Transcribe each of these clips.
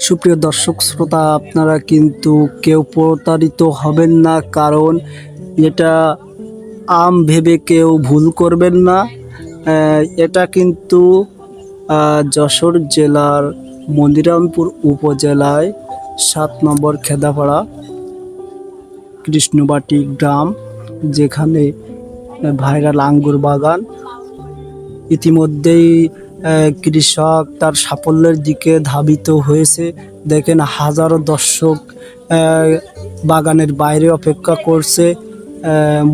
সুপ্রিয় দর্শক শ্রোতা, আপনারা কিন্তু কেউ প্রতারিত হবেন না, কারণ এটা আম ভেবে কেউ ভুল করবেন না। এটা কিন্তু যশোর জেলার মনিরামপুর উপজেলায় 7 নম্বর খেদাপাড়া কৃষ্ণবাটি গ্রাম, যেখানে ভাইরাল আঙ্গুর বাগান। ইতিমধ্যেই কৃষক তার সাফল্যের দিকে ধাবিত হয়েছে। দেখেন, হাজারো দর্শক বাগানের বাইরে অপেক্ষা করছে।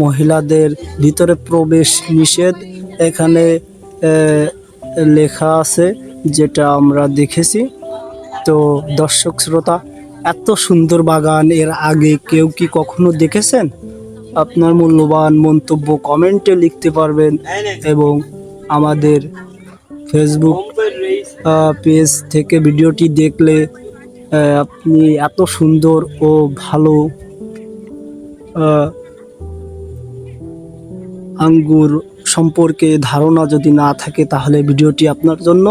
মহিলাদের ভিতরে প্রবেশ নিষেধ এখানে লেখা আছে, যেটা আমরা দেখেছি। তো দর্শক শ্রোতা, এত সুন্দর বাগান এর আগে কেউ কি কখনো দেখেছেন? আপনার মূল্যবান মন্তব্য কমেন্টে লিখতে পারবেন, এবং আমাদের ফেসবুক পেজ থেকে ভিডিওটি দেখলে আপনি এত সুন্দর ও ভালো আঙ্গুর সম্পর্কে ধারণা যদি না থাকে, তাহলে ভিডিওটি আপনার জন্য।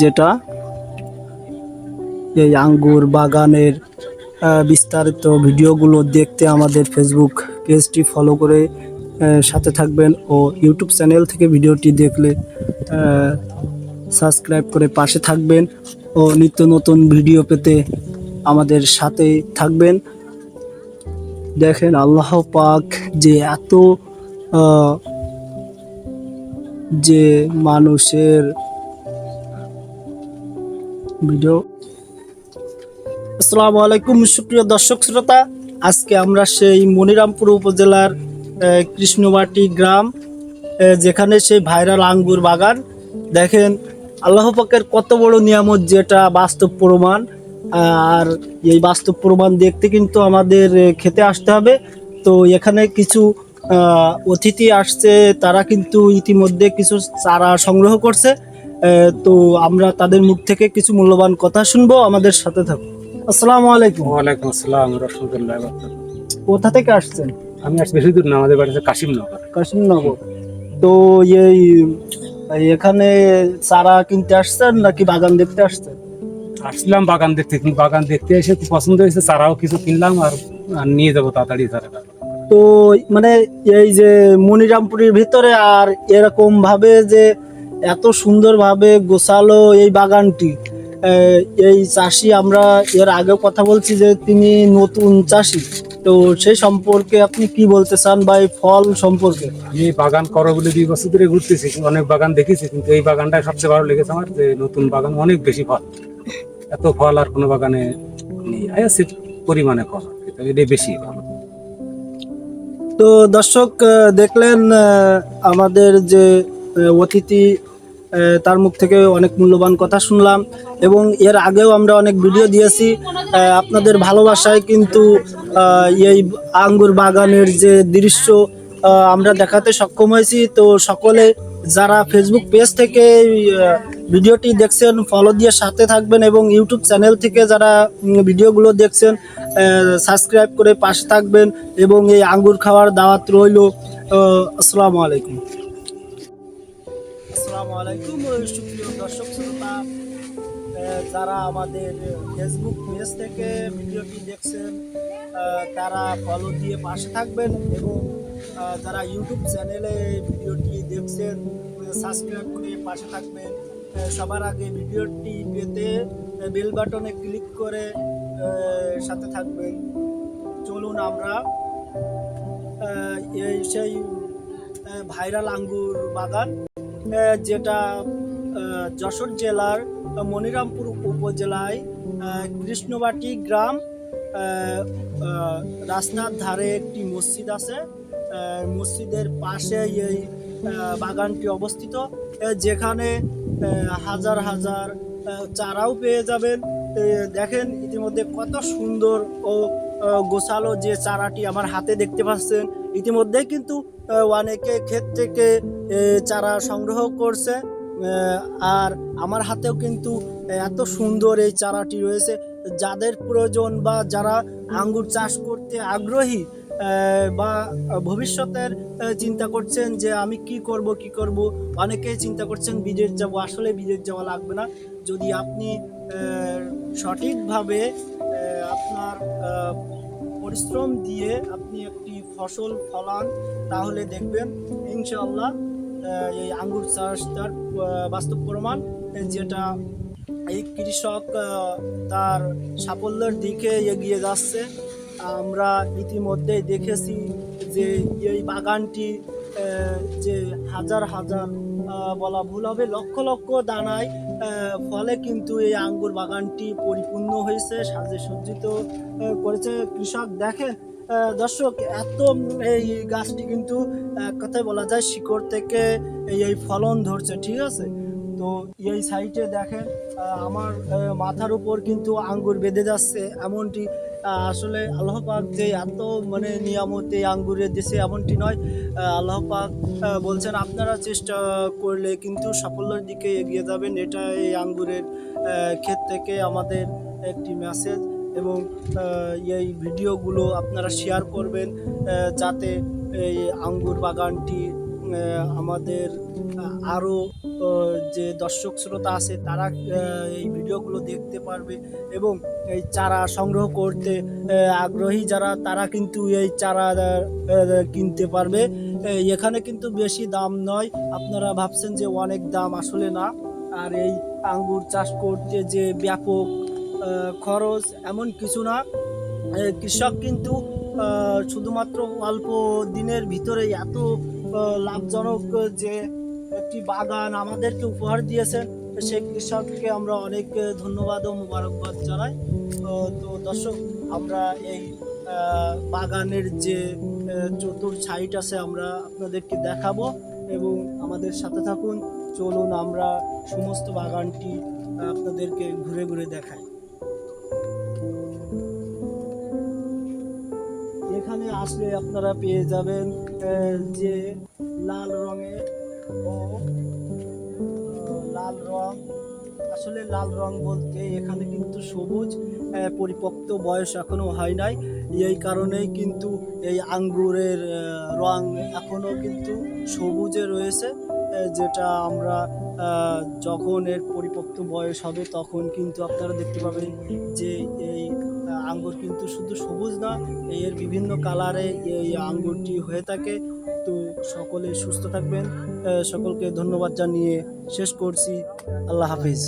যেটা এই আঙ্গুর বাগানের বিস্তারিত ভিডিওগুলো দেখতে আমাদের ফেসবুক পেজটি ফলো করে সাথে থাকবেন, ও ইউটিউব চ্যানেল থেকে ভিডিওটি দেখলে সাবস্ক্রাইব করে পাশে থাকবেন, ও নিত্য নতুন ভিডিও পেতে আমাদের সাথে থাকবেন। দেখেন, আল্লাহ পাক যে এত যে মানুষের ভিডিও। আসসালামু আলাইকুম সুপ্রিয় দর্শক শ্রোতা, আজকে আমরা সেই মনিরামপুর উপজেলার কৃষ্ণবাটি গ্রাম, যেখানে সেই ভাইরাল আঙ্গুর বাগান। দেখেন, আল্লাহ পাকের কত বড় নিয়ামত, যেটা বাস্তব প্রমাণ। আর এই বাস্তব প্রমাণ দেখতে কিন্তু আমাদের খেতে আসতে হবে। তো এখানে কিছু অতিথি আসছে, তারা কিন্তু ইতিমধ্যে কিছু চারা সংগ্রহ করছে। তো আমরা তাদের মুখ থেকে কিছু মূল্যবান কথা শুনবো, আমাদের সাথে থাকুন। আসসালামু আলাইকুম। ওয়ালাইকুম আসসালাম রহমতুল্লাহ। কোথা থেকে আসছেন? আমি আজ বেশি দূর না, আমাদের বাড়ি হচ্ছে কাশিমনগর। কাশিমনগর। তো এই এখানে চারা কিনতে আসছেন নাকি বাগান দেখতে আসছেন? আসলাম বাগান দেখতে, কিন্তু বাগান দেখতে এসে খুব পছন্দ হয়েছে, চারাও কিছু কিনলাম আর নিয়ে যাবো তাড়াতাড়ি চারাটা। তো মানে এই যে মনিরামপুরের ভিতরে আর এরকম ভাবে যে এত সুন্দরভাবে গোছালো এই বাগানটি, এই চাষি, আমরা এর আগেও কথা বলছি যে তিনি নতুন চাষি। তো সেই সম্পর্কে আপনি কি বলতে চান, বা এই ফল সম্পর্কে? আমি বাগান করো বলে 2 বছর ধরে ঘুরতেছি, অনেক বাগান দেখেছি, কিন্তু এই বাগানটা সবচেয়ে ভালো লেগেছে আমার। যে নতুন বাগান, অনেক বেশি ফল, এত ফল আর কোনো বাগানে নেই। আছে পরিমাণে ফল, কিন্তু এটাই বেশি ভালো। তো দর্শক, দেখলেন আমাদের যে অতিথি, তার মুখ থেকে অনেক মূল্যবান কথা শুনলাম, এবং এর আগেও আমরা অনেক ভিডিও দিয়েছি। আপনাদের ভালোবাসায় কিন্তু এই আঙ্গুর বাগানের যে দৃশ্য আমরা দেখাতে সক্ষম হয়েছি। তো সকলে যারা ফেসবুক পেজ থেকে ভিডিওটি দেখছেন, ফলো দিয়ে সাথে থাকবেন, এবং ইউটিউব চ্যানেল থেকে যারা ভিডিওগুলো দেখছেন, সাবস্ক্রাইব করে পাশে থাকবেন, এবং এই আঙ্গুর খাওয়ার দাওয়াত রইল। আসসালামু আলাইকুম। আসসালামু আলাইকুম সুপ্রিয় দর্শক শ্রোতা, যারা আমাদের ফেসবুক পেজ থেকে ভিডিওটি দেখছেন, তারা ফলো দিয়ে পাশে থাকবেন, এবং যারা ইউটিউব চ্যানেলে ভিডিওটি দেখছেন, সাবস্ক্রাইব করে পাশে থাকবেন। সবার আগে ভিডিওটি পেতে বেল বাটনে ক্লিক করে সাথে থাকবেন। চলুন আমরা এই সেই ভাইরাল আঙ্গুর বাগান, যেটা যশোর জেলার মনিরামপুর উপজেলায় কৃষ্ণবাটি গ্রাম, রাস্তার ধারে একটি মসজিদ আছে। মসজিদের পাশে এই বাগানটি অবস্থিত, যেখানে হাজার হাজার চারাও পেয়ে যাবেন। দেখেন, ইতিমধ্যে কত সুন্দর ও গোছালো যে চারাটি আমার হাতে দেখতে পাচ্ছেন। ইতিমধ্যে কিন্তু অনেকে ক্ষেত থেকে চারা সংগ্রহ করছে, আর আমার হাতেও কিন্তু এত সুন্দর এই চারাটি রয়েছে। যাদের প্রয়োজন বা যারা আঙ্গুর চাষ করতে আগ্রহী, বা ভবিষ্যতের চিন্তা করছেন যে আমি কি করব। অনেকেই চিন্তা করছেন বিদেশ যাব, আসলে বিদেশ যাওয়া লাগবে না। যদি আপনি সঠিকভাবে আপনার পরিশ্রম দিয়ে আপনি একটি ফসল ফলান, তাহলে দেখবেন ইনশাআল্লাহ এই আঙ্গুর চাষটার বাস্তব প্রমাণ, যেটা এই কৃষক তার সাফল্যের দিকে এগিয়ে যাচ্ছে। আমরা ইতিমধ্যেই দেখেছি যে এই বাগানটি যে হাজার হাজার বলা ভুল হবে, লক্ষ লক্ষ দানায় ফলে কিন্তু এই আঙ্গুর বাগানটি পরিপূর্ণ হয়েছে, সাজে সজ্জিত করেছে কৃষক। দেখে দর্শক, এত এই গাছটি কিন্তু এক কথায় বলা যায় শিকড় থেকে এই ফলন ধরছে, ঠিক আছে। তো এই সাইডে দেখেন আমার মাথার উপর কিন্তু আঙ্গুর বেঁধে যাচ্ছে, এমনটি আসলে আল্লাহ পাক যে এত মানে নিয়ামত এই আঙ্গুরের দেশে, এমনটি নয়। আল্লাহ পাক বলছেন আপনারা চেষ্টা করলে কিন্তু সাফল্যের দিকে এগিয়ে যাবেন। এটা এই আঙ্গুরের ক্ষেত থেকে আমাদের একটি মেসেজ। এবং এই ভিডিওগুলো আপনারা শেয়ার করবেন, যাতে এই আঙ্গুর বাগানটি আমাদের আরও যে দর্শক শ্রোতা আছে তারা এই ভিডিওগুলো দেখতে পারবে, এবং এই চারা সংগ্রহ করতে আগ্রহী যারা, তারা কিন্তু এই চারা কিনতে পারবে। এখানে কিন্তু বেশি দাম নয়, আপনারা ভাবছেন যে অনেক দাম, আসলে না। আর এই আঙ্গুর চাষ করতে যে ব্যাপক খরচ এমন কিছু না। কৃষক কিন্তু শুধুমাত্র অল্প দিনের ভিতরে এত লাভজনক যে একটি বাগান আমাদেরকে উপহার দিয়েছেন, সেই কৃষককে আমরা অনেক ধন্যবাদ ও মোবারকবাদ জানাই। তো দর্শক, আমরা এই বাগানের যে চতুর সাইড আছে আমরা আপনাদেরকে দেখাবো, এবং আমাদের সাথে থাকুন। চলুন আমরা সমস্ত বাগানটি আপনাদেরকে ঘুরে ঘুরে দেখাই। এখানে আসলে আপনারা পেয়ে যাবেন যে লাল রঙের ও লাল রং, আসলে লাল রং বলতে এখানে কিন্তু সবুজ, পরিপক্ত বয়স এখনো হয় নাই, এই কারণেই কিন্তু এই আঙ্গুরের রং এখনো কিন্তু সবুজে রয়েছে। যেটা আমরা যখন এর পরিপক্ত বয়স হবে তখন কিন্তু আপনারা দেখতে পাবেন যে এই আঙ্গুর কিন্তু শুধু সবুজ না, এর বিভিন্ন কালারে এই আঙ্গুরটি হয়ে থাকে। তো সকলে সুস্থ থাকবেন, সকলকে ধন্যবাদ জানিয়ে শেষ করছি। আল্লাহ হাফিজ।